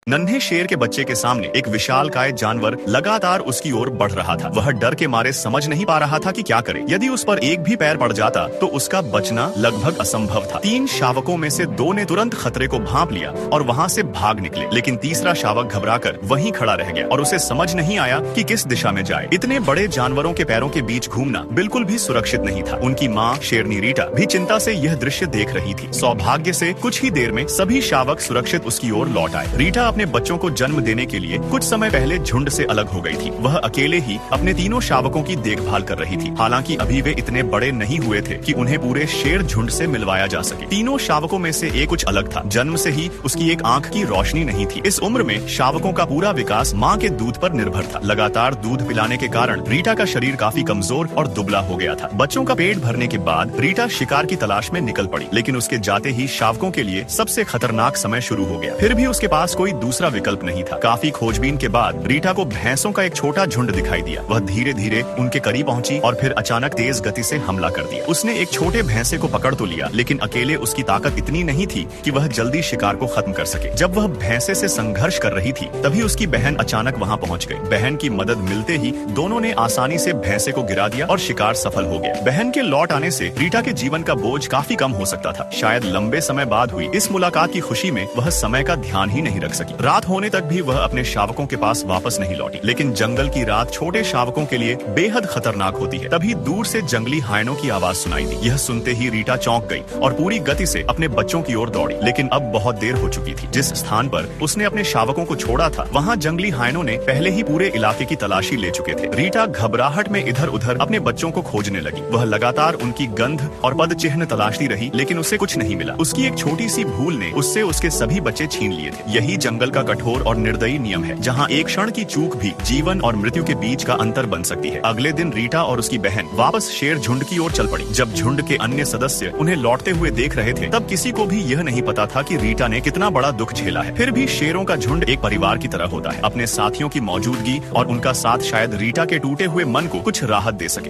नन्हे शेर के बच्चे के सामने एक विशालकाय जानवर लगातार उसकी ओर बढ़ रहा था। वह डर के मारे समझ नहीं पा रहा था कि क्या करे। यदि उस पर एक भी पैर पड़ जाता तो उसका बचना लगभग असंभव था। 3 शावकों में से 2 ने तुरंत खतरे को भांप लिया और वहां से भाग निकले, लेकिन तीसरा शावक घबराकर वहीं खड़ा रह गया और उसे समझ नहीं आया कि किस दिशा में जाए। इतने बड़े जानवरों के पैरों के बीच घूमना बिल्कुल भी सुरक्षित नहीं था। उनकी माँ शेरनी रीटा भी चिंता से यह दृश्य देख रही थी। सौभाग्य से कुछ ही देर में सभी शावक सुरक्षित उसकी ओर लौट आए। रीटा अपने बच्चों को जन्म देने के लिए कुछ समय पहले झुंड से अलग हो गई थी। वह अकेले ही अपने तीनों शावकों की देखभाल कर रही थी। हालांकि अभी वे इतने बड़े नहीं हुए थे कि उन्हें पूरे शेर झुंड से मिलवाया जा सके। तीनों शावकों में से एक कुछ अलग था। जन्म से ही उसकी एक आंख की रोशनी नहीं थी। इस उम्र में शावकों का पूरा विकास माँ के दूध पर निर्भर था। लगातार दूध पिलाने के कारण रीटा का शरीर काफी कमजोर और दुबला हो गया था। बच्चों का पेट भरने के बाद रीटा शिकार की तलाश में निकल पड़ी, लेकिन उसके जाते ही शावकों के लिए सबसे खतरनाक समय शुरू हो गया। फिर भी उसके पास कोई दूसरा विकल्प नहीं था। काफी खोजबीन के बाद रीटा को भैंसों का एक छोटा झुंड दिखाई दिया। वह धीरे धीरे उनके करीब पहुंची और फिर अचानक तेज गति से हमला कर दिया। उसने एक छोटे भैंसे को पकड़ तो लिया, लेकिन अकेले उसकी ताकत इतनी नहीं थी कि वह जल्दी शिकार को खत्म कर सके। जब वह भैंसे से संघर्ष कर रही थी, तभी उसकी बहन अचानक वहां पहुंच गई। बहन की मदद मिलते ही दोनों ने आसानी से भैंसे को गिरा दिया और शिकार सफल हो गया। बहन के लौट आने से रीटा के जीवन का बोझ काफी कम हो सकता था। शायद लंबे समय बाद हुई इस मुलाकात की खुशी में वह समय का ध्यान ही नहीं रख सकी। रात होने तक भी वह अपने शावकों के पास वापस नहीं लौटी। लेकिन जंगल की रात छोटे शावकों के लिए बेहद खतरनाक होती है। तभी दूर से जंगली हायनों की आवाज सुनाई दी। यह सुनते ही रीटा चौंक गई और पूरी गति से अपने बच्चों की ओर दौड़ी। लेकिन अब बहुत देर हो चुकी थी। जिस स्थान पर उसने अपने शावकों को छोड़ा था, वहाँ जंगली हायनों ने पहले ही पूरे इलाके की तलाशी ले चुके थे। रीटा घबराहट में इधर उधर अपने बच्चों को खोजने लगी। वह लगातार उनकी गंध और पद चिन्ह तलाशती रही, लेकिन उसे कुछ नहीं मिला। उसकी एक छोटी सी भूल ने उससे उसके सभी बच्चे छीन लिए थे। यही जंगल का कठोर और निर्दयी नियम है, जहाँ एक क्षण की चूक भी जीवन और मृत्यु के बीच का अंतर बन सकती है। अगले दिन रीटा और उसकी बहन वापस शेर झुंड की ओर चल पड़ी। जब झुंड के अन्य सदस्य उन्हें लौटते हुए देख रहे थे, तब किसी को भी यह नहीं पता था कि रीटा ने कितना बड़ा दुख झेला है। फिर भी शेरों का झुंड एक परिवार की तरह होता है। अपने साथियों की मौजूदगी और उनका साथ शायद रीटा के टूटे हुए मन को कुछ राहत दे सके।